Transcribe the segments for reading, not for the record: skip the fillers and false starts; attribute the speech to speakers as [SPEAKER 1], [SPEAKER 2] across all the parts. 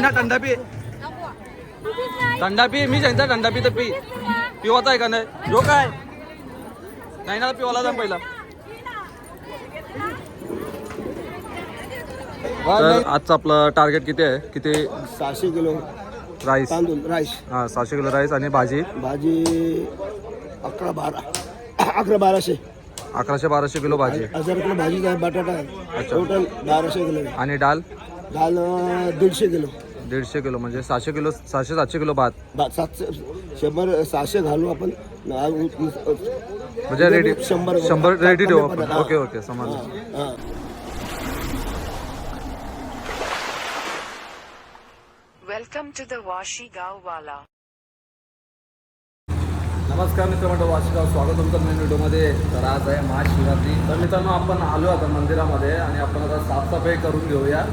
[SPEAKER 1] नाही ना थंडा पी, थंडा पी. मी सांगता थंडा पी तर पी. पिवाचा आहे का नाही जो काय नाही ना पिवाला जा पहिला. तर आजचं आपलं टार्गेट किती आहे? किती?
[SPEAKER 2] 600 किलो
[SPEAKER 1] राईस,
[SPEAKER 2] तांदूळ राईस.
[SPEAKER 1] हां 600 किलो राईस. आणि भाजी
[SPEAKER 2] 11-1200
[SPEAKER 1] 1100-1200 किलो भाजी.
[SPEAKER 2] 1000 किलो भाजी आहे. बटाटा आहे. Total 1200 kilo.
[SPEAKER 1] आणि डाल
[SPEAKER 2] दाल 150 किलो.
[SPEAKER 1] 150 किलो म्हणजे 600 किलो, 600-700 किलो भात.
[SPEAKER 2] 700 घालू आपण
[SPEAKER 1] म्हणजे रेडी 100 रेडी ठेवू आपण. ओके ओके समजलं.
[SPEAKER 3] Welcome to the Washigaonwala.
[SPEAKER 1] नमस्कार मित्रांनो, वाशिगाव स्वागत तुमचं नवीन व्हिडिओमध्ये. तर आज आहे महाशिवरात्री. तर मित्रांनो आपण आलो आता मंदिरामध्ये आणि आपण आता साफसफाई करून घेऊया.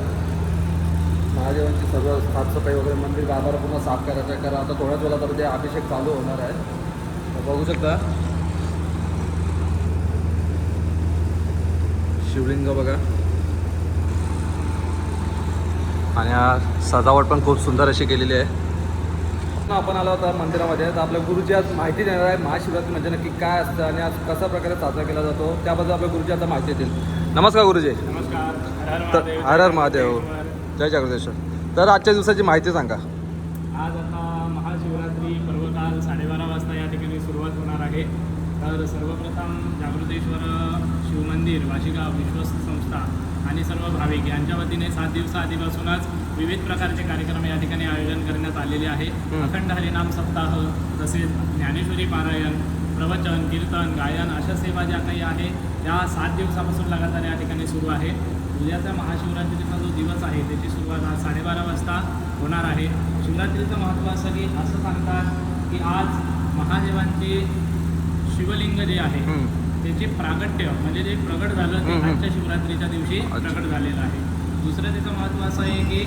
[SPEAKER 1] महादेवांची सर्व साफसफाई वगैरे, मंदिर गाभारा पूर्ण साफ करायचं आहे. कारण आता थोड्याच वेळात ते अभिषेक चालू होणार आहे. तर बघू शकता शिवलिंग बघा. आणि सजावट पण खूप सुंदर अशी केलेली आहे. आपण आलो होता मंदिरामध्ये. तर आपल्या गुरुजी आज माहिती देणार आहे महाशिवरात्री म्हणजे नक्की काय असतं आणि आज कशा प्रकारे साजरा केला जातो त्याबद्दल आपल्या गुरुजी आता माहिती देतील. नमस्कार गुरुजी.
[SPEAKER 4] नमस्कार.
[SPEAKER 1] तर हर हर महादेव, जय जगदेश्वर. तर आजच्या दिवसाची माहिती सांगा.
[SPEAKER 4] आज आता महाशिवरात्री पर्वकाल 12:30 वाजता या ठिकाणी सुरुवात होणार आहे. तर सर्वप्रथम जागृतेश्वर शिवमंदिर वाशिगाव विश्वस्त संस्था आणि सर्व भाविक यांच्या वतीने 7 दिवसाआधीपासूनच विविध प्रकारचे कार्यक्रम या ठिकाणी आयोजन करण्यात आलेले आहे. अखंड हरिनाम सप्ताह, तसेच ज्ञानेश्वरी पारायण, प्रवचन, कीर्तन, गायन अशा सेवा ज्या काही आहे त्या 7 दिवसापासून लगातार या ठिकाणी सुरू आहे. उद्याचा महाशिवरात्रीचा जो दिवस आहे त्याची सुरुवात आज 12:30 वाजता होणार आहे. शिवरात्रीचं महत्त्व असं की असं सांगतात की आज महादेवांचे शिवलिंग जे आहे त्याचे प्रागट्य म्हणजे जे प्रगट झालं ते आजच्या शिवरात्रीच्या दिवशी प्रगट झालेलं आहे. दुसरं त्याचं महत्त्व असं आहे की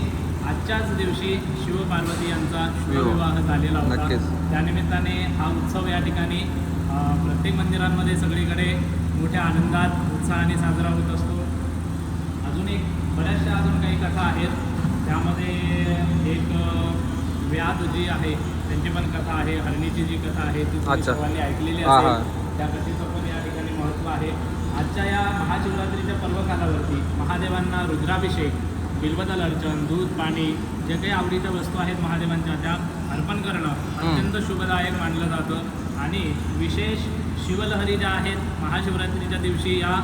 [SPEAKER 4] आजच्याच दिवशी शिवपार्वती यांचा शिवविवाह झालेला होता. त्यानिमित्ताने हा उत्सव या ठिकाणी प्रत्येक मंदिरांमध्ये सगळीकडे मोठ्या आनंदात उत्साहाने साजरा होत असतो. अजून बऱ्याचशा काही कथा आहेत. त्यामध्ये एक व्याध जी आहे त्यांची पण कथा आहे. हरणीची जी कथा आहे ती सर्वांनी ऐकलेली असेल. त्या कथेचं पण या ठिकाणी महत्त्व आहे. आजच्या या महाशिवरात्रीच्या पर्वकालावरती महादेवांना रुद्राभिषेक, बिल्वदल अर्चन, दूध, पाणी जे काही आवडीच्या वस्तू आहेत महादेवांच्या त्या अर्पण करणं अत्यंत शुभदायक मानलं जातं. आणि विशेष शिवलहरी ज्या आहेत महाशिवरात्रीच्या दिवशी या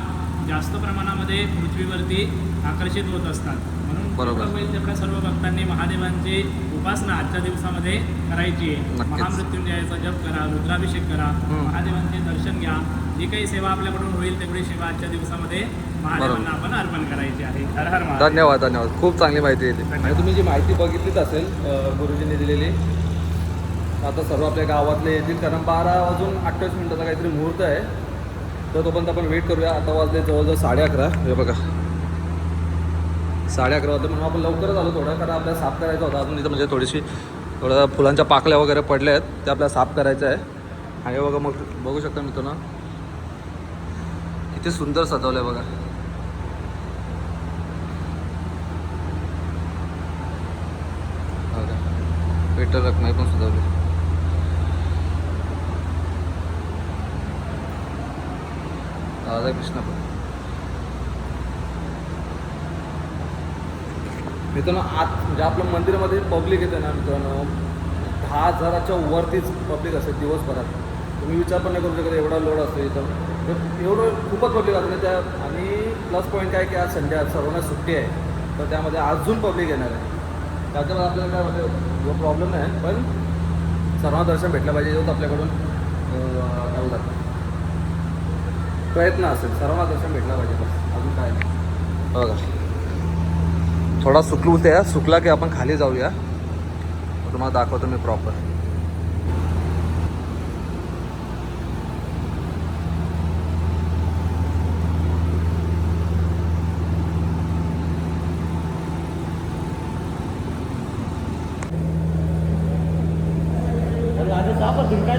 [SPEAKER 4] जास्त प्रमाणामध्ये पृथ्वीवरती आकर्षित होत असतात. म्हणून होईल तेवढ्या सर्व भक्तांनी महादेवांची उपासना आजच्या दिवसामध्ये करायची आहे. महामृत्युंजयाचा जप करा, रुद्राभिषेक करा, महादेवांचे दर्शन घ्या. जी काही सेवा आपल्याकडून होईल तेवढी सेवा आजच्या दिवसामध्ये महादेवांना आपण अर्पण करायची आहे. हर हर महादेव.
[SPEAKER 1] धन्यवाद धन्यवाद. खूप चांगली माहिती दिली. आणि तुम्ही जी माहिती बघितलीच असेल गुरुजींनी दिलेली. आता सर्व आपल्या गावातले येतील कारण 12 वाजून 28 मिनिटाचा काहीतरी मुहूर्त आहे. तर तोपर्यंत आपण वेट करूया. आता वाजले जवळजवळ 11:30. हे बघा 11:30 वाजले म्हणून आपण लवकरच आलो थोडं. कारण आपल्याला साफ करायचा होता अजून इथं म्हणजे थोड्या फुलांच्या पाकल्या वगैरे पडल्या आहेत त्या आपल्याला साफ करायचं आहे. आणि बघा मग बघू शकता मित्रांनो किती सुंदर सजवलं आहे बघा. पेटर रखमाई पण सजवली. राधाकृष्ण पण मित्रांनो आत म्हणजे आपल्या मंदिरामध्ये पब्लिक येते ना मित्रांनो 10,000च्या वरतीच पब्लिक असेल दिवसभरात. तुम्ही विचार पण नाही करू शकत एवढा लोड असतो इथं. एवढं खूपच पब्लिक असते त्या. आणि प्लस पॉईंट काय की आज संडे सर्वांना सुट्टी आहे तर त्यामध्ये अजून पब्लिक येणार आहे. त्याच्यावर आपल्याला काय होतं जो प्रॉब्लेम नाही पण सर्वांना दर्शन भेटलं पाहिजे एवढं आपल्याकडून एवढं प्रयत्न असेल. सर्वांना दर्शन भेटलं पाहिजे बस अजून काय नाही. बघा थोडा सुकलू त्या सुकला की आपण खाली जाऊया. तुम्हाला दाखवतो मी प्रॉपर.
[SPEAKER 2] काय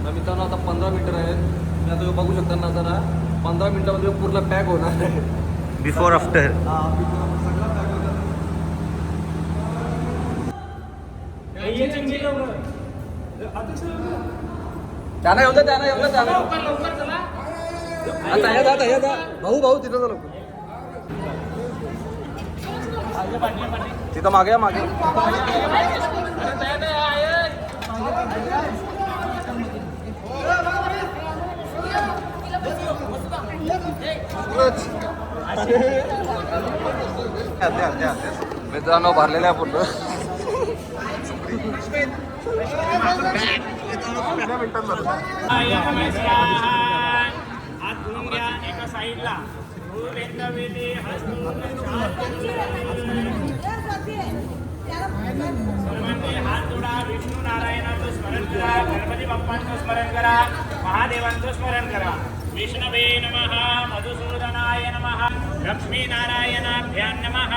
[SPEAKER 1] तर मित्रांनो आता 15 मीटर आहेत. मी आता बघू शकता ना जरा 15 मिनिटामध्ये पूर्ण पॅक होणार आहे.
[SPEAKER 5] Before after.
[SPEAKER 1] सगळं पॅक होणार. त्यांना येऊ द्या भाऊ तिथं झालं तिथं मागे मागे मित्रांनो भरलेल्या पूर्ण
[SPEAKER 4] हात धुवून घ्या एका साईडला. सर्वांनी हात जोडा. विष्णू नारायणाचं स्मरण करा. गणपती बाप्पांचं स्मरण करा. महादेवांचं स्मरण करा. विष्णवे नमः. मधुसूदनाय नमः. लक्ष्मीनारायणाभ्यां नमः.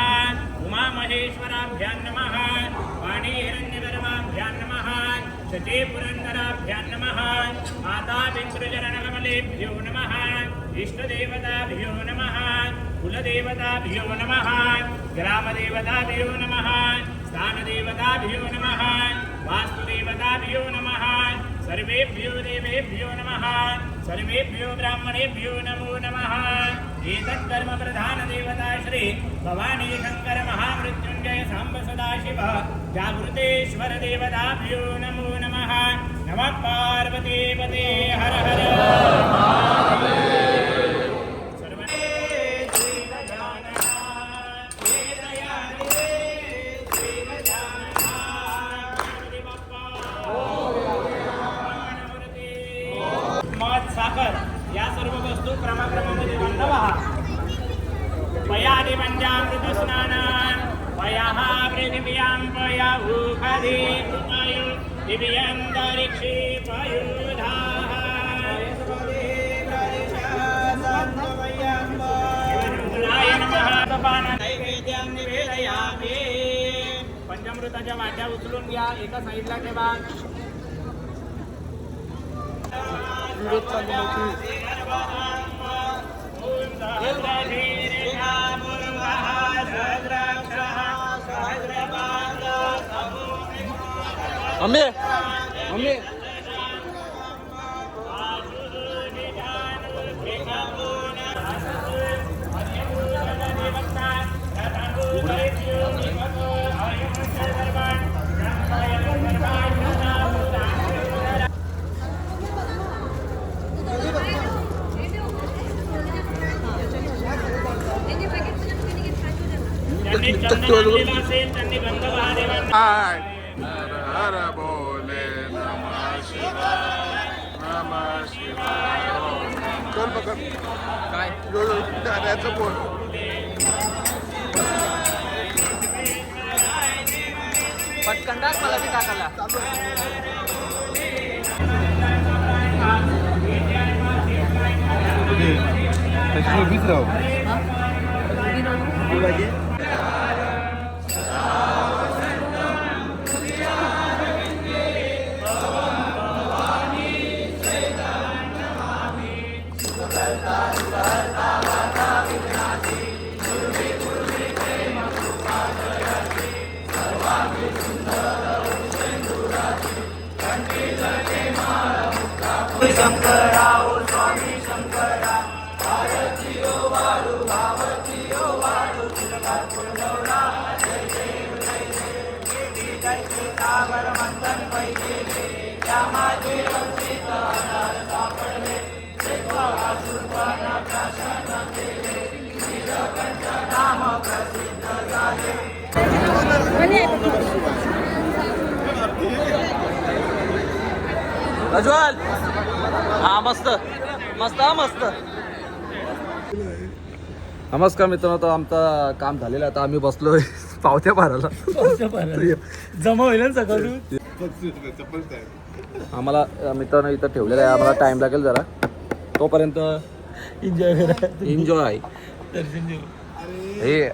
[SPEAKER 4] उमामहेश्वराभ्यां नमः. वाणी हिरण्यगर्भाभ्यां नमः. शचे पुरंदराभ्यां नमः. माता बिंदुचरणकमलेभ्यो नमः. इष्टदेवताभ्यो नमः. कुलदेवताभ्यो नमः. ग्रामदेवताभ्यो नमः. स्थानदेवताभ्यो नमः. वास्तुदेवताभ्यो नमः. सर्वेभ्यो देवेभ्यो नमः. सर्वेभ्यो ब्राह्मणेभ्यो नमो नमः. एतत्कर्म प्रधान देवता श्री भवानी शंकर महामृत्युंजय सांब सदाशिव जागृतेश्वर देवताभ्यो नमो नमः. नमः पार्वती पते हर हर महादेव. सर्वे श्री गजानना श्री दयानिधे श्री गजानना गणपती बाप्पा मंगलमूर्ती. मध साखर या सर्व वस्तू क्रमाक्रमामध्ये बांधावा. पयादि पंचामृत स्नानान पयाः पृथिव्यां पया उखादि वायु दिव्यांतरिक्षे वायुधाः. शिवशंकराय नमः. तपान नैवेद्यं निवेदयामि. पंचामृताच्या वाट्या उचलून घ्या. एका साईडला ठेवा.
[SPEAKER 1] मम्मी मम्मी
[SPEAKER 4] त्यांनी चंदन आणलेलं असेल त्यांनी गंध महादेवांना.
[SPEAKER 6] हर बोले नमः शिवाय नमः शिवाय. कर बघ काय गाण्याचं बोल.
[SPEAKER 1] पटकन टाक मला बी टाकायला.
[SPEAKER 2] उभीच राहू.
[SPEAKER 1] प्रज्वल हा मस्त मस्त मस्त. नमस्कार मित्रांनो, तर आमचं काम झालेलं आहे. आता आम्ही बसलोय पावत्या भरायला.
[SPEAKER 4] जमा होईल ना सकाळी.
[SPEAKER 1] आम्हाला मित्रांनो इथं ठेवलेलं आहे. आम्हाला टाइम लागेल जरा. तोपर्यंत एन्जॉय. हे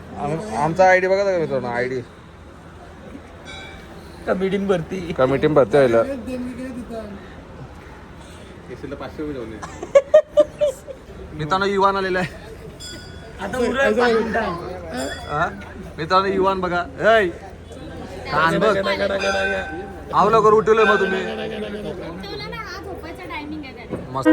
[SPEAKER 1] आमचा आयडी बघा का मित्रांनो. आयडी
[SPEAKER 2] कमिटी भरती
[SPEAKER 6] कमिटी भरती व्हायला
[SPEAKER 1] मित्रांनो युवान आलेला आहे. मित्रांनो युवान बघा ऐ बघ आवलं करू उठवलंय मग तुम्ही मस्त.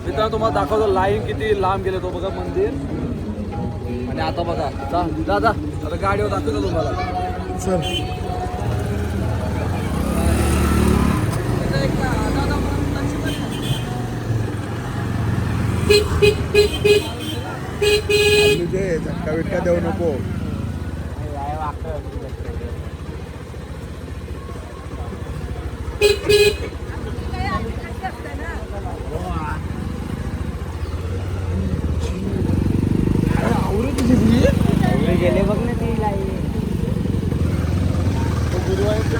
[SPEAKER 1] मित्रांनो तुम्हाला दाखवतो लाईन किती लांब गेले तो बघा मंदिर. आणि आता बघा दादा आता गाडीवर दाखवतो तुम्हाला.
[SPEAKER 6] झटका बिटका देऊ नको.
[SPEAKER 2] गेले बघ ना ती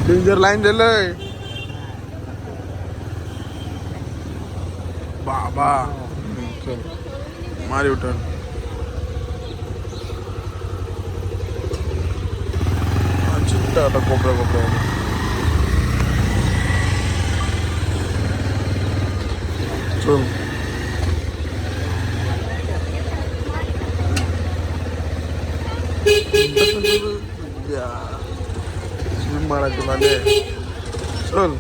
[SPEAKER 6] डेंजर लाईन दिलंय बाबा. चल मारी उठण. चित्ता आता कोपऱ्या चल. स्विम मारायचं मला चल.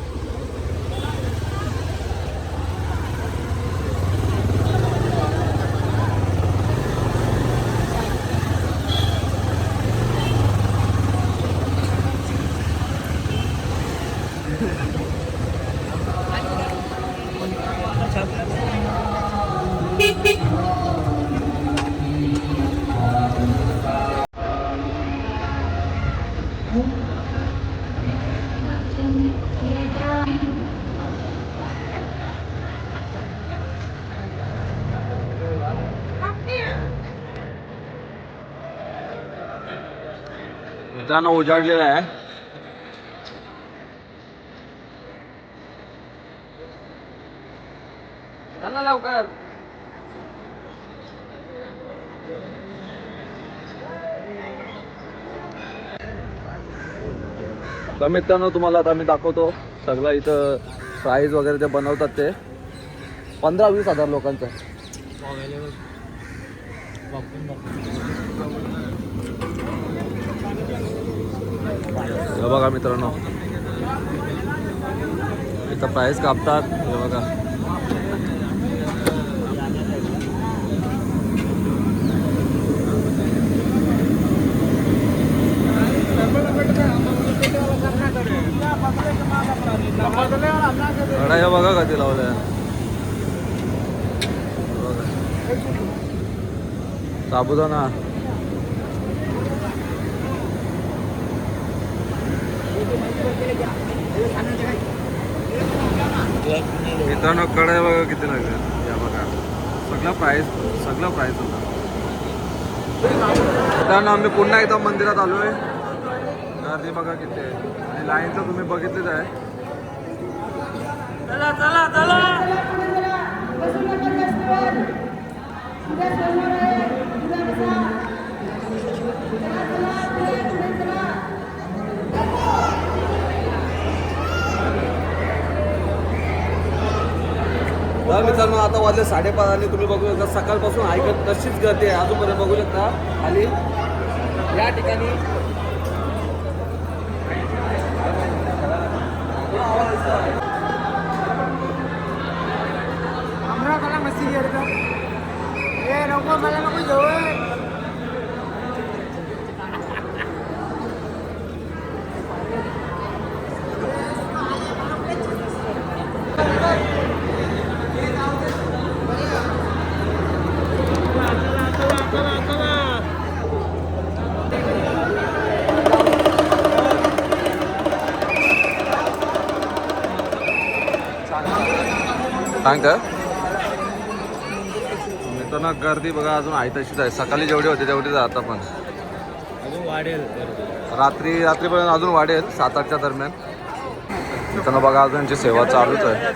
[SPEAKER 1] मित्रांनो उजाडलेला आहे. लवकर तर मित्रांनो तुम्हाला आता मी दाखवतो सगळं इथं प्राईज वगैरे ते बनवतात ते 15-20 हजार लोकांचं. हे बघा मित्रांनो इथं प्राईस कापतात. हे बघा गाड्या बघा कधी लावल्या. साबुदाणा मित्रांनो कढया बघा किती लागल्या. या बघा सगळं प्राईस होता. मित्रांनो आम्ही पुन्हा एकदा मंदिरात आलोय. गर्दी बघा किती आहे आणि लाईन तर तुम्ही बघितलीच आहे. चला चला चला मित्रांनो आता वाजले 5:30 आणि तुम्ही बघू शकता सकाळपासून ऐकत तशीच गर्दी आहे अजूनपर्यंत बघू शकता. आणि या ठिकाणी सांगता मित्रांनो गर्दी बघा अजून आहे तशीच आहे. सकाळी जेवढी होती तेवढीच आता पण
[SPEAKER 2] अजून वाढेल.
[SPEAKER 1] रात्रीपर्यंत अजून वाढेल 7-8च्या दरम्यान. मित्रांनो बघा अजून यांची सेवा चालूच आहे.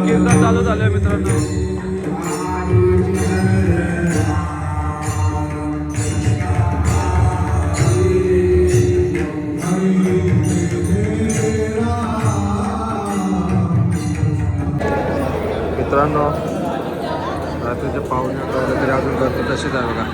[SPEAKER 1] कीर्तन चालू झालंय मित्रांनो. मित्रांनो रात्रीचे पाहुणे तरी अजून गर्दी तशीच आहे बघा.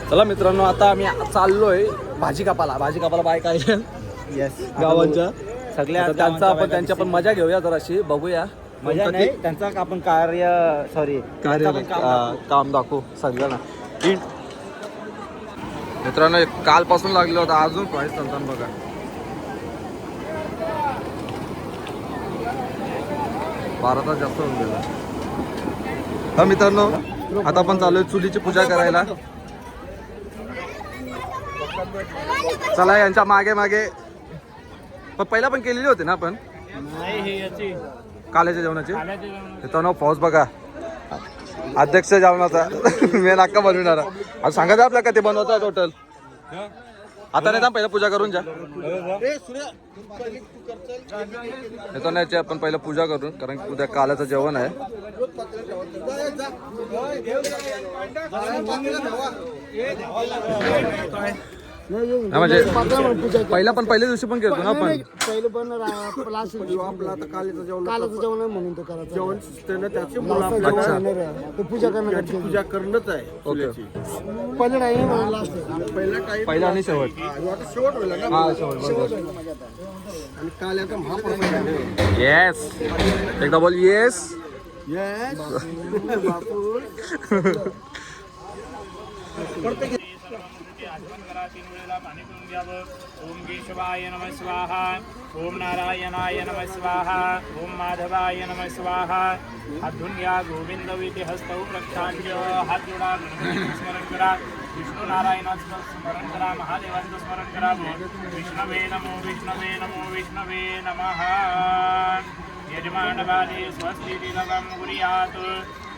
[SPEAKER 1] चला मित्रांनो आता आम्ही चाललोय भाजी कापाला बायका आहे
[SPEAKER 2] येस
[SPEAKER 1] गावांच्या
[SPEAKER 2] सगळ्या
[SPEAKER 1] आता त्यांच्या पण मजा घेऊया जराशी बघूया.
[SPEAKER 2] मजा नाही त्यांचा आपण कार्य सॉरी
[SPEAKER 1] काम दाखवू सगळ्यांना. मित्रांनो कालपासून लागलेलं होतं अजून प्राईस चालताना बघा. बारा तास जास्त होऊन गेला. हा मित्रांनो आता आपण चालू आहे चुलीची पूजा करायला. चला यांच्या मागे मागे पण पहिला पण केलेली होती ना आपण
[SPEAKER 4] नाही हे याची
[SPEAKER 1] काल्याच्या जेवणाची.
[SPEAKER 4] खाण्याची जेवण.
[SPEAKER 1] मित्रांनो पाऊस बघा अध्यक्ष जेवणाचा मेन अक्का बनविणारा. आता सांगायचं आपल्या का ते बनवता टोटल. आता नाही ना पहिला पूजा करून जा. मित्रांनो याची आपण पहिला पूजा करून कारण की उद्या काल्याचं जेवण आहे. म्हणजे पहिल्या दिवशी पण करतो ना आपण.
[SPEAKER 2] पहिलं पण आपला आता कालीचं जेवण म्हणून तो करायचं जेवण त्याची पूजा पूजा करणंच आहे.
[SPEAKER 1] ओके
[SPEAKER 2] पहिलं टाइम
[SPEAKER 1] पहिला आणि शेवट.
[SPEAKER 2] शेवट होईल ना.
[SPEAKER 1] हा शेवट.
[SPEAKER 2] आणि काल्याचा महाप्रसाद.
[SPEAKER 1] येस एकदा बोल येस.
[SPEAKER 2] येस
[SPEAKER 4] आठवण करा 3 वेळेला पाणी पिऊन घ्यावं. ओम केशवाय नमः स्वाहा. ओम नारायणाय नमः स्वाहा. ओम माधवाय नमः स्वाहा. हात धुवून घ्या. गोविंद विधी हस्तौ प्रक्षाल्य. हात जोडा. गणपतीचं स्मरण करा. विष्णू नारायणाचं स्मरण करा. महादेवाचं स्मरण करा. विष्णवे नमो विष्णवे नमो विष्णवे नमः. यजमानवादी स्वस्ति दिलवं कुर्यात्.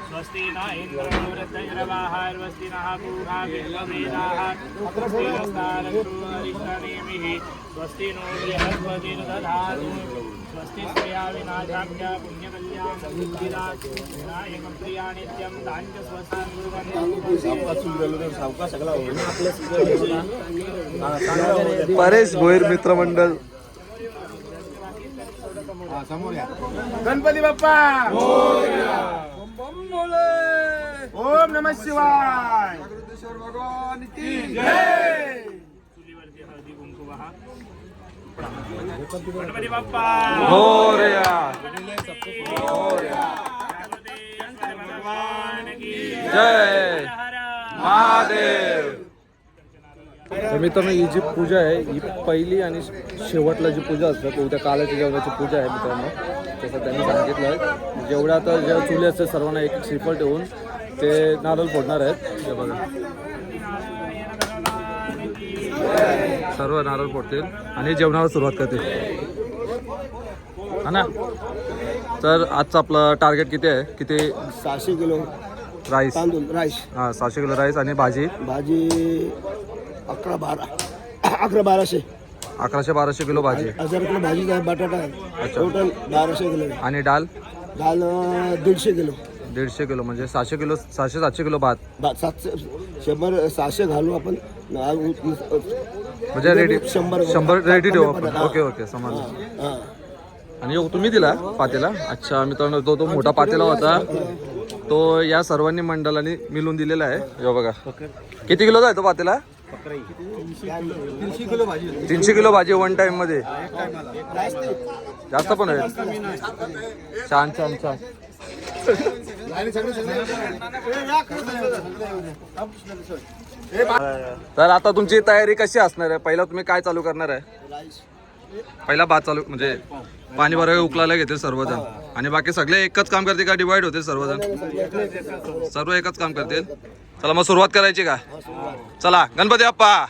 [SPEAKER 4] स्वस्ति न इन्द्रवृद्धैरवाहार्वस्ति नः पूर्णा विश्ववेदाः स्वस्ति नस्तारक्षोरिष्टनेमिः स्वस्ति नो बृहस्पतिर्दधातु स्वस्ति श्रेया विनाशाभ्या पुण्यकल्याणं प्रिया नित्यं ताञ्च स्वस्तान्
[SPEAKER 1] परेश भोईर मित्रमंडळ.
[SPEAKER 2] गणपती बाप्पा ओम नमः शिवाय. भगवान की जय.
[SPEAKER 4] चुलीवरती हळदी कुंकू वाहा. गणपती बाप्पा
[SPEAKER 1] मोरया.
[SPEAKER 4] भगवान की
[SPEAKER 1] जय
[SPEAKER 4] हर
[SPEAKER 1] महादेव. तर मित्रांनो ही जी पूजा आहे ही पहिली आणि शेवटला जी पूजा असते ती उद्या काल्याच्या जेवणाची पूजा आहे मित्रांनो. तसं त्यांनी सांगितलं आहे जेवढ्या आता ज्या चुली असते सर्वांना एक श्रीफळ ठेवून ते नारळ फोडणार आहेत. हे बघा सर्व नारळ फोडतील आणि जेवणाला सुरुवात करतील हा ना. तर आजचं आपलं टार्गेट किती आहे? किती?
[SPEAKER 2] 600 किलो
[SPEAKER 1] राईस.
[SPEAKER 2] तांदूळ राईस.
[SPEAKER 1] हां 600 किलो राईस आणि भाजी
[SPEAKER 2] भाजी 11-1200
[SPEAKER 1] 1100-1200 किलो भाजी
[SPEAKER 2] 1000 किलो भाजी आहे. बटाटा आहे.
[SPEAKER 1] अच्छा.
[SPEAKER 2] टोटल 1200 किलो आहे.
[SPEAKER 1] आणि डाल
[SPEAKER 2] दाल 150 किलो.
[SPEAKER 1] 150 किलो म्हणजे 600 किलो 600-700 किलो भात
[SPEAKER 2] 700 घालू आपण.
[SPEAKER 1] म्हणजे रेडी 100 रेडी ठेवू आपण. ओके ओके समजलं.
[SPEAKER 2] हा.
[SPEAKER 1] आणि तुम्ही दिला पातेला? अच्छा मित्रांनो तो मोठा पातेला होता तो या सर्वांनी मंडळांनी मिळून दिलेला आहे. हे बघा किती किलोचा आहे तो पातेला? 300 किलो भाजी वन टाइम मध्ये. जास्त पण आहे. छान छान छान. तर आता तुमची तयारी कशी असणार आहे? पहिला तुम्ही काय चालू करणार आहे? पहिला भात चालू म्हणजे पाणी बरोबर उकळायला घेतील सर्वजण आणि बाकी सगळे एकच काम करतील का डिवाइड होते सर्वजण? सर्व एकच काम करतील. चला मग सुरुवात करायची का? चला गणपती बाप्पा.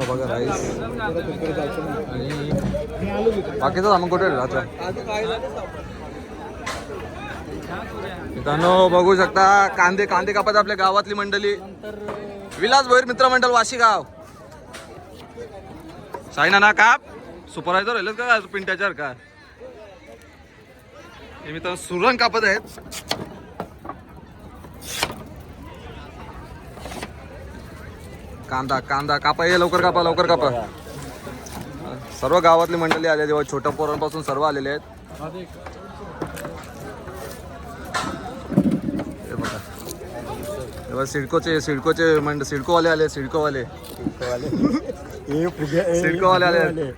[SPEAKER 1] बघा राईस आणि बाकीचं सामान कुठे राहतं मित्रांनो बघू शकता. कांदे कापत आपल्या गावातली मंडळी. विलास भोईर मित्रमंडळ वाशीगाव. साईना ना काप सुपरवायझर राहिलं का पिंट्याच्या का? हे मित्रांनो सुरण कापत आहेत. कांदा कापा. ये लवकर कापा. सर्व गावातली मंडळी आले जेव्हा छोट्या पोरांपासून सर्व आलेले आहेत. हे बघा तेव्हा सिडकोवाले आले. सिडकोवाले आले.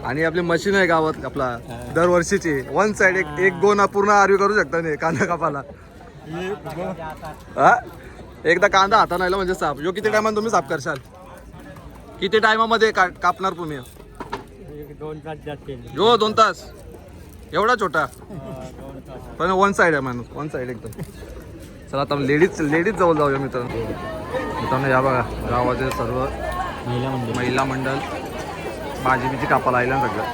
[SPEAKER 1] आणि आपली मशीन आहे गावात आपला दरवर्षीची. वन साइड एक गोना पूर्ण आरवी करू शकता नाही कांदा कापाला. हा एकदा कांदा हाताने आला म्हणजे साफ. यो किती टायमात तुम्ही साफ करशाल? किती टायमामध्ये कापणार तुम्ही?
[SPEAKER 5] 2 तास जातील.
[SPEAKER 1] यो 2 तास. एवढा छोटा पण वन साइड आहे माणूस. वन साइड एकदम. चला आता लेडीज जवळ जाऊया मित्रांनो. या बघा गावाचे सर्व महिला मंडळ भाजी बिजी कापायला आयला सगळं.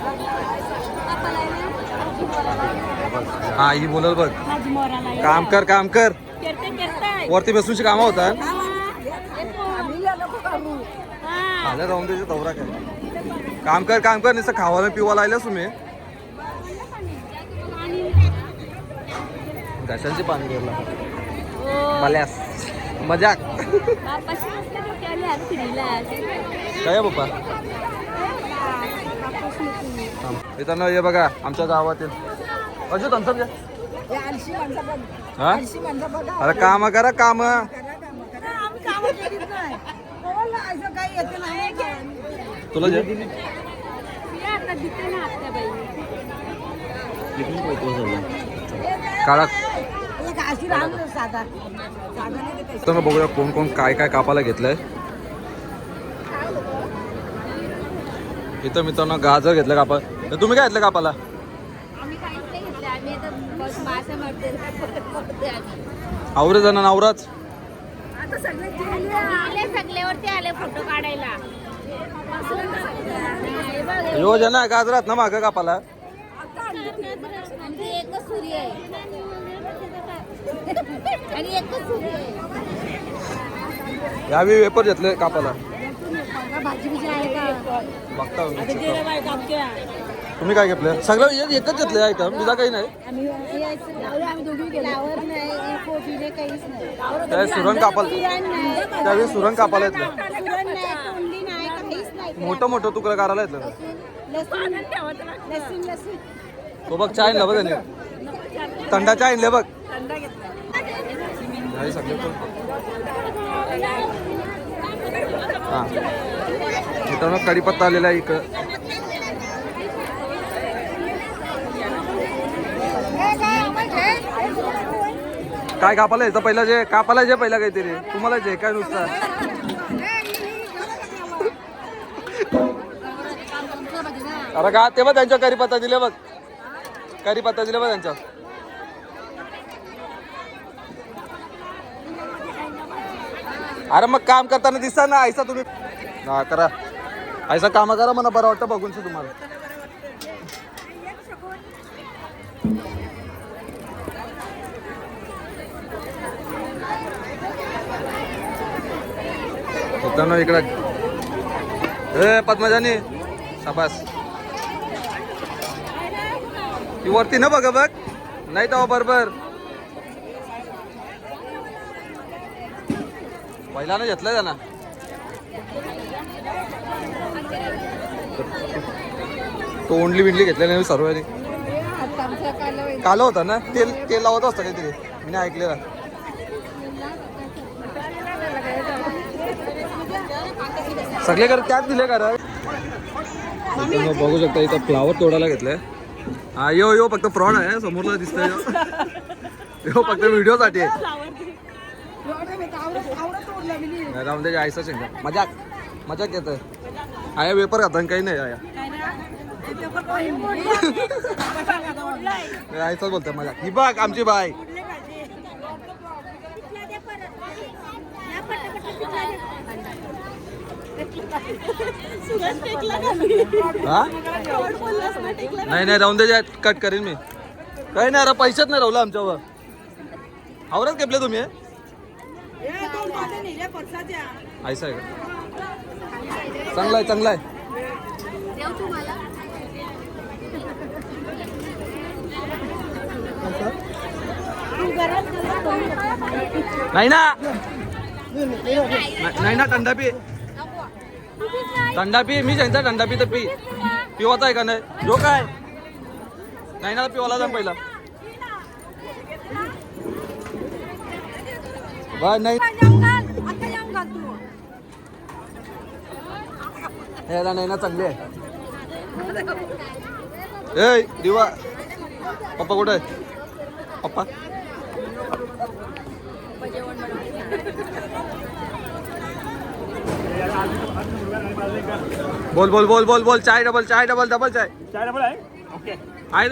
[SPEAKER 1] हा ही बोलल बघ. काम कर वरती बसूनची कामं होतात. आल्या राहून त्याची तवरा काय. काम कर नुसतं खावायला पिवायला आयलास तुम्ही. घशांची पाणी गेला मल्यास मजाक काय बाप्पा. मित्रांनो हे बघा आमच्या गावातील अजून थम्सअप द्या. हा अरे काम करा काम. तुला जे काढा. तर बघूया कोण काय कापायला घेतलंय. इथं मित्रांनो गाजर घेतलं कापा. तुम्ही काय घेतलं कापाला? आवरे जण आवराच
[SPEAKER 7] सगळेवरती आले फोटो काढायला.
[SPEAKER 1] योजना गाजरात ना मागं कापाला
[SPEAKER 7] आणि एकच सूर्य आहे आणि एकच सूर्य आहे.
[SPEAKER 1] यावेळी वेपर घेतले कापाला
[SPEAKER 7] भाजी बिजी आहे का?
[SPEAKER 1] बघता तुम्ही काय घेतलं सगळं एकच घेतले आयटम तुझा काही नाही
[SPEAKER 7] आम्ही दोघी फ्लावर नाही कोबी काहीच नाही.
[SPEAKER 1] त्या सुरण कापाल त्यावेळी सुरण कापाला येतलं
[SPEAKER 7] सुरण नाही कोंबडी नाही काहीच नाही.
[SPEAKER 1] मोठं मोठं तुकडं करायला येतलं
[SPEAKER 7] लसूण लसूण लसूण
[SPEAKER 1] तो बघ चाय आणलं बघ त्यांनी थंडा चाय आणले बघ नाही सगळे हां मित्रांनो कढीपत्ता आलेला आहे इकडं काय कापाला यायचं पहिला जे कापाला जे पहिला काहीतरी तुम्हाला जे काय नुसतं अरे का ते बघ त्यांच्या कढीपत्ता दिले बघ कढीपत्ता दिले बघ त्यांच्या अरे मग काम करताना दिसता ना ऐसा तुम्ही हा करा ऐसा काम करा मला बरं वाटतं बघून तुम्हाला मित्रांनो इकडं ए पद्मजानी शाबास ती वरती न बघ बघ नाही तेव्हा बरोबर पहिल्यानं घेतलंय त्यांना तोंडली बिंडली घेतलेली नाही सर्वांनी काल होता ना तेल तेल लावत असतं काहीतरी मी नाही ऐकलेलं सगळीकडे त्याच दिले का रे बघू शकता इथं फ्लावर तोडायला घेतलंय हा यो फक्त फ्रॉड आहे समोरला दिसतंय यो फक्त व्हिडिओसाठी आहे राहून त्याच्या आईचा शेंगा मजाक येत आया वेपर खाता काही नाही आया आईचाच बोलतोय मजाक ही बघ आमची बाय हा नाही राहून त्याच्या कट करीन मी काही नाही अरे पैसेच नाही राहुलं आमच्यावर आवरच केपले तुम्ही ऐसा आहे का चांगला आहे नाही ना थंडा पी मी सांगता थंडा पी तर पी पिवाचा आहे का नाही जो काय नाही ना पिवाला जा पहिला बा नाही ह्याला नाही ना चांगली आहे ए दिवा पप्पा कुठे आहे पप्पा बोल चाय डबल चाय
[SPEAKER 4] डबल आहे ओके
[SPEAKER 1] आहे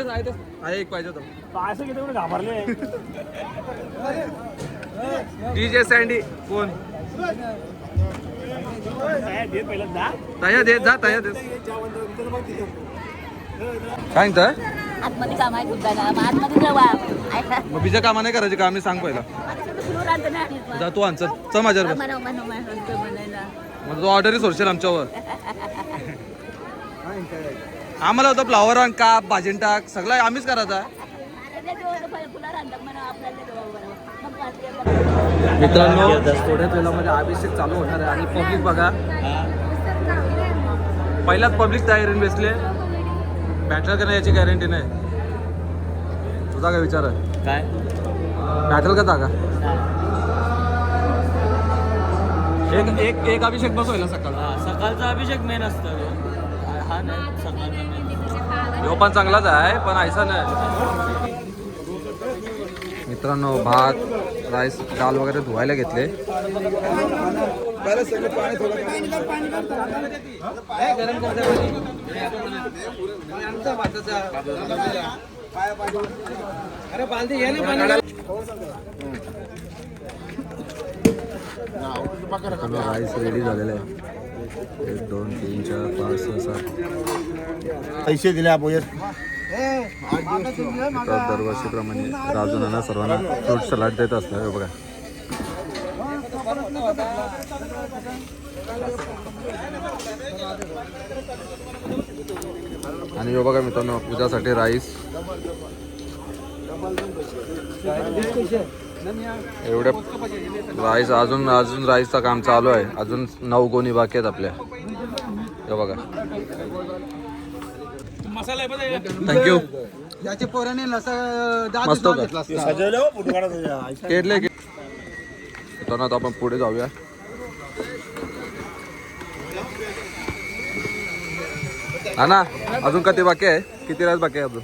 [SPEAKER 1] एक पाहिजे होतं
[SPEAKER 4] असं किती कुठे घाबरले
[SPEAKER 1] डीजे सँडी कोण
[SPEAKER 4] पहिलं जा
[SPEAKER 1] तया देत काय म्हणतं
[SPEAKER 7] आतमध्ये काम आहे तुझा आतमध्ये जावा
[SPEAKER 1] मग बीजा कामा नाही करायचे काम मी सांग पहिला जा तू आण चल माझ्यावर मग तू ऑर्डरही सोडशील आमच्यावर आम्हाला होतं फ्लावर आण काप भाजीन टाक सगळं आम्हीच करायचा मित्रांनो थोड्याच वेळामध्ये अभिषेक चालू होणार आहे आणि पब्लिक बघा पहिलाच पब्लिक तयारीने बसले बॅटल का नाही याची गॅरंटी नाही तुझा काय विचार आहे
[SPEAKER 5] काय
[SPEAKER 1] बॅटल का जागा एक अभिषेक बसवायला
[SPEAKER 5] सकाळचा अभिषेक मेन असतं हा नाही सकाळचा मेन
[SPEAKER 1] तो पण चांगलाच आहे पण ऐसा नाही मित्रांनो भात राईस डाल वगैरे धुवायला घेतले राईस रेडी झालेला आहे 1 2 3 4 5 6 7
[SPEAKER 2] पैसे दिले आपण
[SPEAKER 1] दरवर्षीप्रमाणे राजू नाना सर्वांना फ्रूट सलाड देत असतात. हे बघा आणि हे बघा मित्रांनो उद्यासाठी राईस एवढे राईस अजून राईसचं काम चालू आहे. अजून 9 गोणी बाकी आहेत आपल्या. हे बघा थँक्यू.
[SPEAKER 2] याचे पोराने
[SPEAKER 1] मस्त होतं. केडले मित्रांनो आता आपण पुढे जाऊया. हा ना अजून किती बाकी आहे? किती राईस बाकी आहे अजून?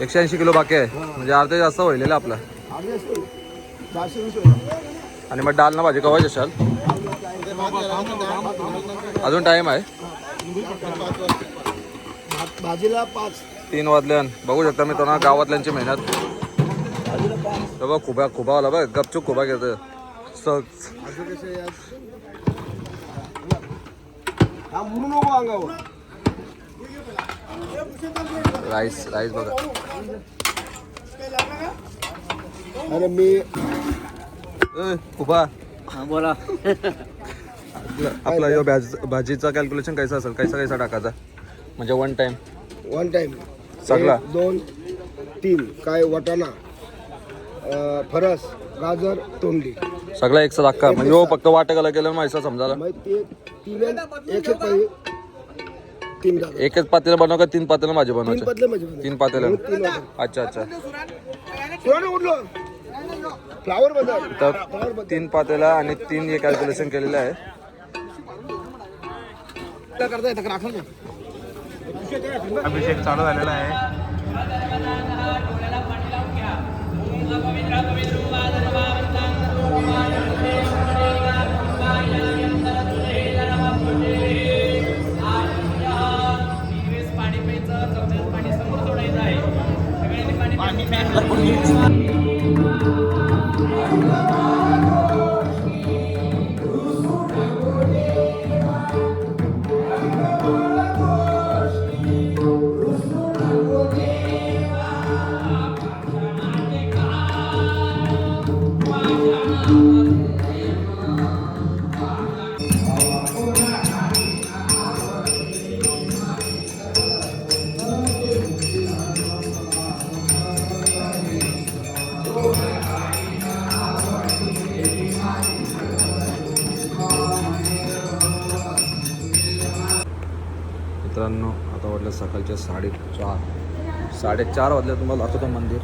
[SPEAKER 1] 180 किलो बाकी आहे. म्हणजे अर्धे जास्त होईल आपला. आणि मग डाल ना भाजी कवायची असाल अजून टाइम आहे.
[SPEAKER 2] भाजीला 5
[SPEAKER 1] 3 वाजल्यान बघू शकता मी त्यांना गावातल्यांची मेहनत. बघा खुबा आला बघ गपचूप खुबा घेतं. राईस बघा.
[SPEAKER 2] अरे मी
[SPEAKER 1] खुबा
[SPEAKER 5] बोला.
[SPEAKER 1] आपला यो भाजीचा कॅल्क्युलेशन कैसा असेल? कैसा टाकायचा म्हणजे वन टाइम सगळा
[SPEAKER 2] 1 2 3 काय वाटाणा फरस गाजर तोंडली
[SPEAKER 1] सगळा एकसा दाखवा म्हणजे हो फक्त वाटकाला केलं माहिती समजायला. एकच पातेला बनव का 3 पातेला भाजी बनवायची? 3 पातेला. अच्छा
[SPEAKER 2] फ्लावर
[SPEAKER 1] तर 3 पातेला आणि 3 हे कॅल्क्युलेशन केलेलं आहे.
[SPEAKER 6] अभिषेक चालू झालेला आहे.
[SPEAKER 1] मित्रांनो आता वाटलं सकाळच्या 4:30 वाजल्या. तुम्हाला दाखवतो मंदिर.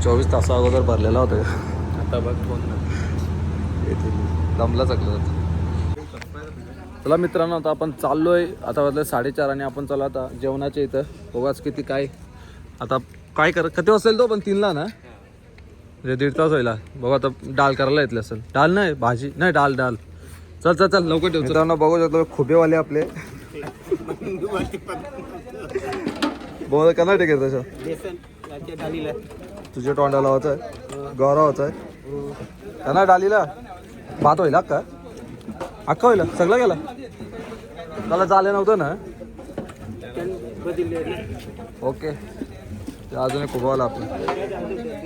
[SPEAKER 1] चोवीस तासा अगोदर भरलेला होता. आता बघ कोण दमला सगळं. चला मित्रांनो आता आपण चाललोय. आता वाजले 4:30 आणि आपण चला आता जेवणाच्या इथं. बघाच किती काय आता काय किती असेल तो पण 3ला ना म्हणजे 1.5 तास व्हायला. बघा आता डाल करायला येतले असेल. डाल नाही भाजी नाही डाल चल लवकर ठेव. मित्रांनो बघू शकतो खुबेवाले आपले बोल कर्नाटक आहे तसं. तुझ्या तोंडाला होत आहे गौरव होत आहे त्यांना डालीला भात होईल का अख्खा होईल सगळं गेला त्याला चाले नव्हतं ना. ओके ते अजून एक खुबावलं आपलं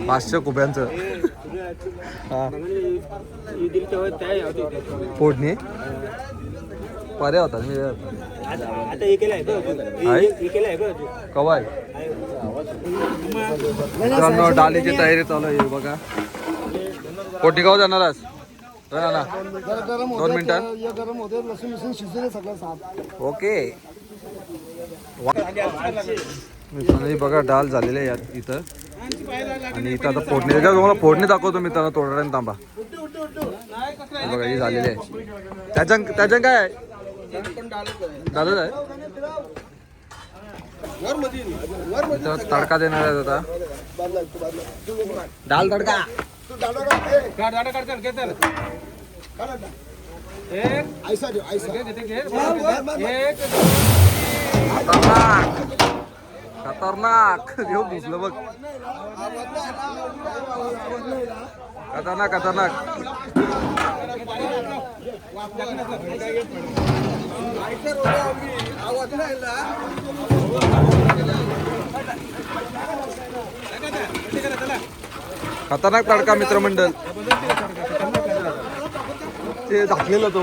[SPEAKER 1] 500 खुब्यांचं. हा फोडणी पर्या होता मी कवाय. मित्रांनो डालीची तयारी चालू आहे बघा. फोडणी गाव जाणार आज ना 2 मिनिटात.
[SPEAKER 2] गरम होते लसूण शिजले सगळं साफ.
[SPEAKER 1] ओके मित्रांनो बघा डाल झालेले आहे इथं. आणि इथं आता फोडणी तुम्हाला फोडणी दाखवतो मित्रांनो थोड्या थांबा. बघा ही झालेली आहे. त्याच्या काय आहे डालच आहे. तडका देणार आहे आता डाल तडका.
[SPEAKER 2] ऐसा ठेव, ऐसा.
[SPEAKER 1] खतरनाक घेऊ घुसलं बघ. खतरनाक खतरनाक. खतरनाक तडका मित्रमंडळ. ते दाखलेलं तो.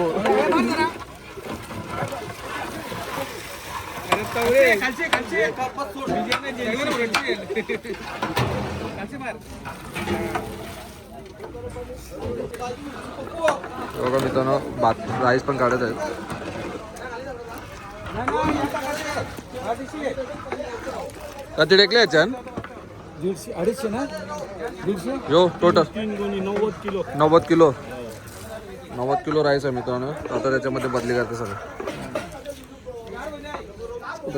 [SPEAKER 1] बघा मित्रांनो राईस पण काढत आहेत. कधी टेकले याच्यान
[SPEAKER 2] 150 250 ना 150
[SPEAKER 1] यो total
[SPEAKER 2] 90 kilo
[SPEAKER 1] 90 kilo 90 kilo rice आहे मित्रांनो. आता त्याच्यामध्ये बदली करते सगळं.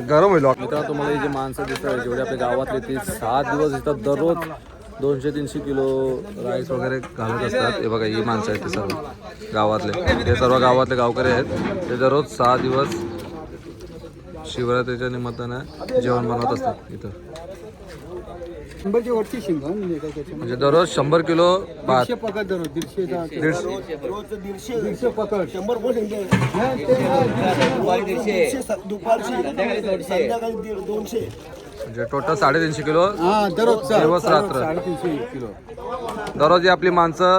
[SPEAKER 1] गरम होईल मित्रांनो. तुम्हाला ही जी माणसं दिसतात जेवढे आपल्या गावातले ती 7 दिवस इथं दररोज 200-300 किलो राईस वगैरे घालत असतात. हे बघा ही माणसं आहेत ते सर्व गावातले. हे सर्व गावातले गावकरी आहेत. ते दररोज 6 दिवस शिवरात्रीच्या निमित्तानं जेवण बनवत असतात इथं.
[SPEAKER 2] 100ची वरची शिंगा
[SPEAKER 1] म्हणजे दररोज 100 किलो भात.
[SPEAKER 2] 150 पकड दररोज 150 रोज 150 पकड 100 दुपारची 200
[SPEAKER 1] म्हणजे टोटल 350 किलो
[SPEAKER 2] दररोज
[SPEAKER 1] दिवस रात्र.
[SPEAKER 2] 350 किलो
[SPEAKER 1] दररोज ही आपली माणसं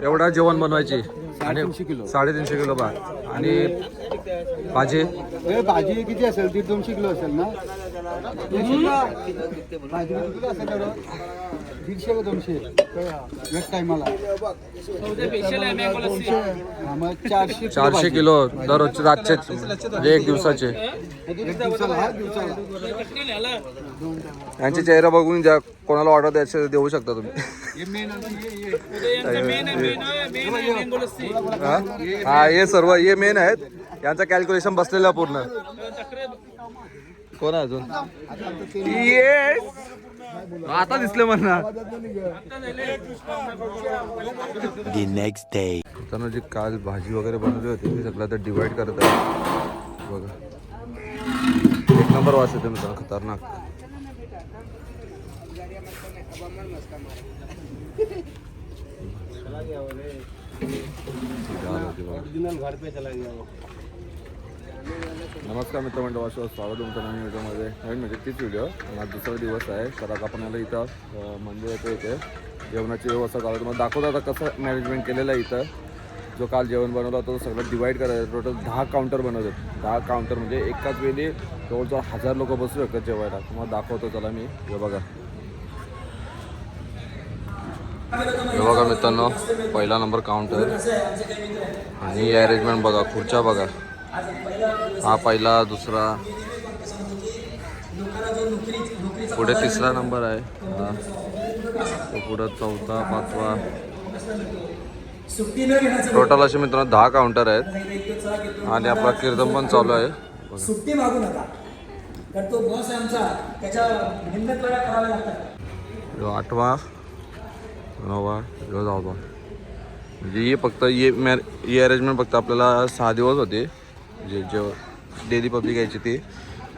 [SPEAKER 1] एवढा जेवण बनवायची. आणि
[SPEAKER 2] 350
[SPEAKER 1] किलो भात आणि भाजी.
[SPEAKER 2] भाजी किती असेल 150 किलो असेल ना. भाजी किती किलो असेल दररोज 150 का 200 एक टायमाला. मग
[SPEAKER 1] 400 किलो दररोज रातचे म्हणजे एक दिवसाचे.
[SPEAKER 2] दिवसाला
[SPEAKER 1] यांचे चेहरा बघून ज्या कोणाला ऑर्डर द्यायचे देऊ शकता तुम्ही. हा हे सर्व हे मेन आहेत. यांचं कॅल्क्युलेशन बसलेलं पूर्ण. कोण आहे अजून. आता दिसले म्हणा.
[SPEAKER 8] The next day.
[SPEAKER 1] त्यांना जी काल भाजी वगैरे बनवली होती ती सगळं आता डिवाइड करत आहे. बघा एक नंबर वास येते मित्रांनो. खतरनाक. नमस्कार मित्रमंडळ. स्वागत तुमचं नवीन व्हिडिओमध्ये. नवीन म्हणजे तीच व्हिडिओ. आज दुसरा दिवस आहे. तर आता आपण याला इथं मंदिर येतो. इथे जेवणाची व्यवस्था चालू. तुम्हाला दाखवतो आता कसं मॅनेजमेंट केलेलं आहे इथं. जो काल जेवण बनवला तो सगळं डिवाईड करायचं. टोटल 10 काउंटर बनवतात. 10 काउंटर म्हणजे एकाच वेळी जवळजवळ 1000 लोक बसू शकतात जेवायला. तुम्हाला दाखवतो चला मी. हे बघा मित्रांनो पहिला नंबर काउंटर. आणि अरेंजमेंट बघा. खुर्च्या बघा. हा पहिला दुसरा पुढे तिसरा नंबर आहे. हा तो पुढं चौथा पाचवा. टोटल असे मित्रांनो 10 काउंटर आहेत. आणि आपला कीर्तन पण चालू आहे.
[SPEAKER 9] सुट्टी मागू नका तर तो बॉस आहे आमचा. त्याच्या मेहनत कराव्या लागतात.
[SPEAKER 1] 8वा 9वा 10वा म्हणजे हे फक्त ये अरेंजमेंट फक्त आपल्याला 6 दिवस होते. जे डेली पब्लिक यायची ती.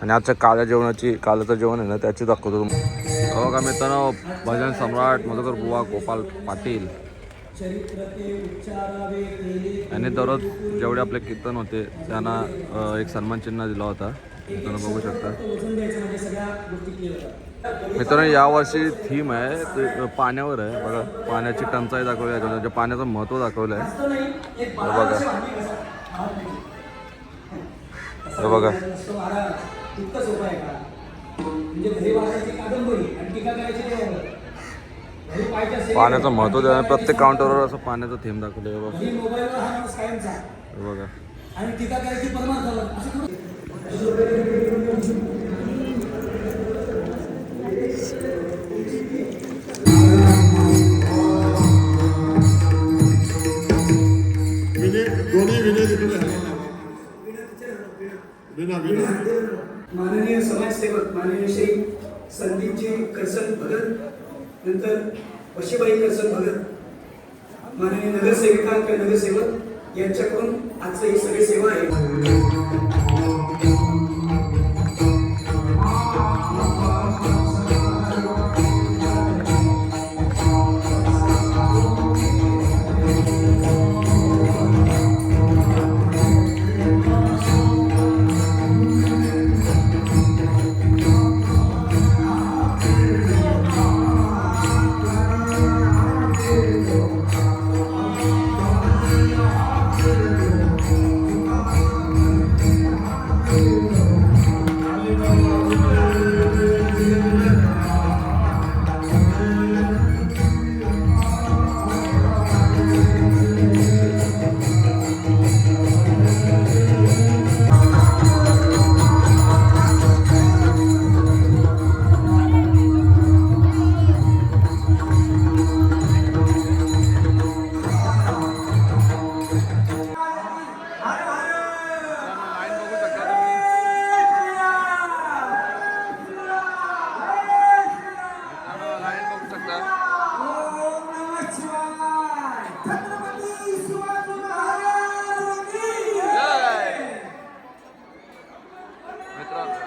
[SPEAKER 1] आणि आजच्या कालाचं जेवण आहे ना त्याची दाखवतो तुम्हाला. बघा मित्रांनो भजन सम्राट मधुकर बुवा गोपाल पाटील यांनी दररोज जेवढे आपले कीर्तन होते त्यांना एक सन्मान चिन्ह दिला होता. मित्रांनो बघू शकता. मित्रांनो यावर्षी थीम आहे ते पाण्यावर आहे. बघा पाण्याची टंचाई दाखवली आहे. म्हणजे पाण्याचं महत्त्व दाखवलं आहे. बघा हे बघा पाण्याचं महत्त्व द्या. प्रत्येक काउंटरवर असं पाण्याचं थीम दाखवलं आहे. बघा
[SPEAKER 9] माननीय समाजसेवक माननीय श्री संदीपजी करसन भगत, नंतर वशीबाई करसन भगत, माननीय नगरसेविका किंवा नगरसेवक यांच्याकडून आजचं ही सगळी सेवा आहे.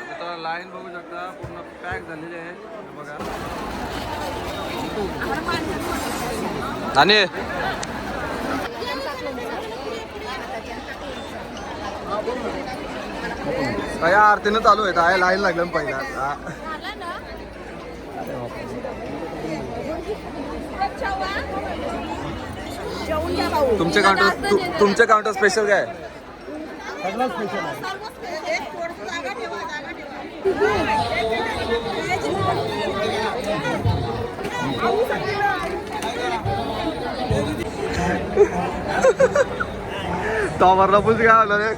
[SPEAKER 1] मित्रांनो लाईन बघू शकता पूर्ण पॅक झालेली आहे बघा. आणि काय आरतीनं चालू आहे काय लाईन लागलं पहिला. तुमचे काउंटर स्पेशल काय?
[SPEAKER 2] सगळं स्पेशल आहे.
[SPEAKER 1] टॉमरला पुस काय आलं रे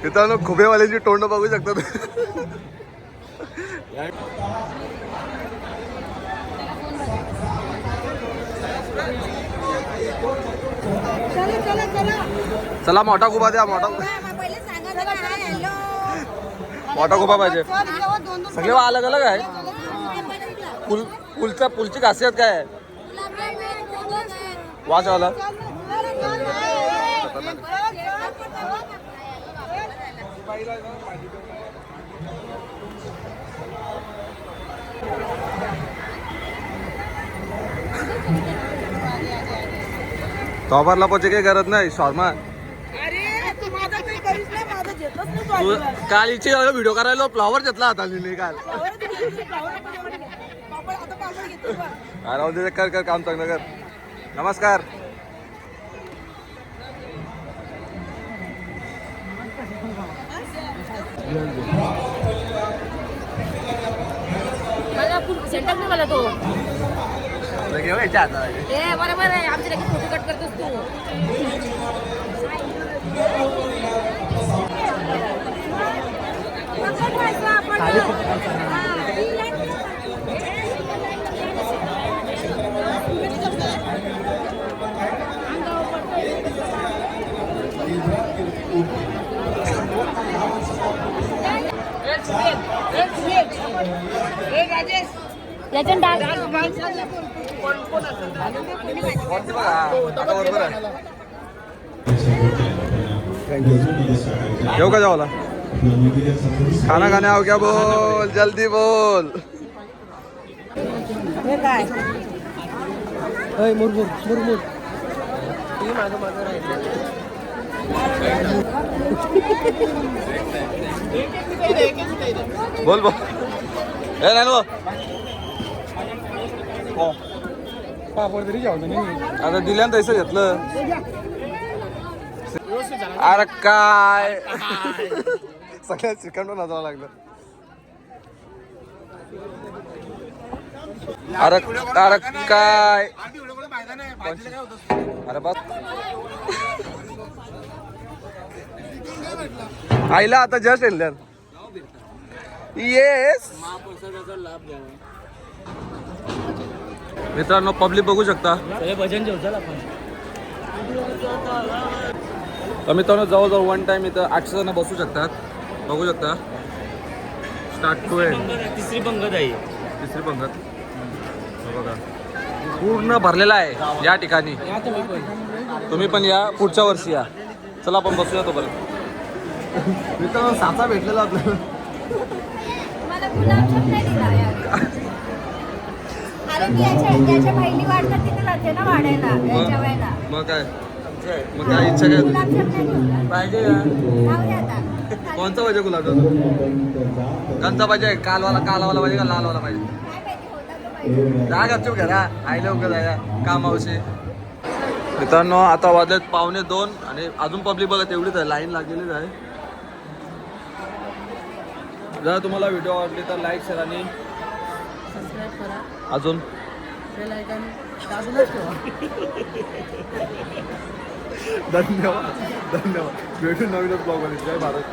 [SPEAKER 1] तिथं खुबेवाल्याची तोंड बघू शकतात. चला मोठा खुबा द्या. मोठा खुबा पाहिजे. सगळे अलग अलग आहे. पुलची खासियत काय आहे? वाचवाला टॉपरला पोचे काही गरज नाही. शॉर्मा काल इथे व्हिडिओ करायला फ्लॉवर घेतला होता काल. राहू दे कर कर काम चांगलं कर. नमस्कार.
[SPEAKER 7] सेंटर नाही मला तो
[SPEAKER 1] आता
[SPEAKER 7] बरोबर आहे. आमच्या लगेच फोटो कट करतोस तू.
[SPEAKER 1] येऊ का जेवायला? खाना खाने आओ क्या बोल जल्दी बोल.
[SPEAKER 2] मुरमुर मुरमुर
[SPEAKER 1] बोल बोल. ए नाही
[SPEAKER 2] पापड तरी जेवण नाही.
[SPEAKER 1] आता दिल्यानं तसं घेतलं. अरे काय सगळ्या चिकन पण नाचावं लागलं. अरे अरे काय अरे बस आईला आता जस्ट येईल येस. मित्रांनो पब्लिक बघू शकता.
[SPEAKER 5] भजन जेवतात आपण.
[SPEAKER 1] तर मित्रांनो जवळजवळ वन टाइम इथं 800 जण बसू शकतात. बघू शकता स्टार्ट टू एंड.
[SPEAKER 5] तिसरी पंगत आहे.
[SPEAKER 1] तिसरी पंगत बघा पूर्ण भरलेला आहे या ठिकाणी. तुम्ही पण या पुढच्या वर्षी या. चला आपण बसूया तो बरं. मित्रांनो साचा भेटलेला आपल्याला.
[SPEAKER 7] मला गुलाबजाम नाही दिला यावेळी. अरे मी याच्या पहिली वाढतात तिथे जाते ना वाढायला जेवायला.
[SPEAKER 1] मग काय इच्छा काय
[SPEAKER 7] गुलाबजाम नाही ठेवला.
[SPEAKER 5] पाहिजे
[SPEAKER 7] जाऊ दे आता.
[SPEAKER 1] कोणता पाहिजे गुलाबजाम? कोणता पाहिजे? कालवाला पाहिजे का लालवाला पाहिजे?
[SPEAKER 7] काय माहिती होता तो पाहिजे.
[SPEAKER 1] जा गपचूप घरा आईला उगा जाया कामावशी. मित्रांनो आता वाजलेत 1:45 आणि अजून पब्लिक बघा तेवढीच आहे, लाईन लागलेलीच आहे. जर तुम्हाला व्हिडिओ आवडली तर लाईक शेअर आणि
[SPEAKER 5] सबस्क्राईब करा,
[SPEAKER 1] अजून
[SPEAKER 5] बेल आयकॉन दाबूनच ठेवा.
[SPEAKER 1] धन्यवाद. भेटू नवीनच ब्लॉग मध्ये. जय भारत.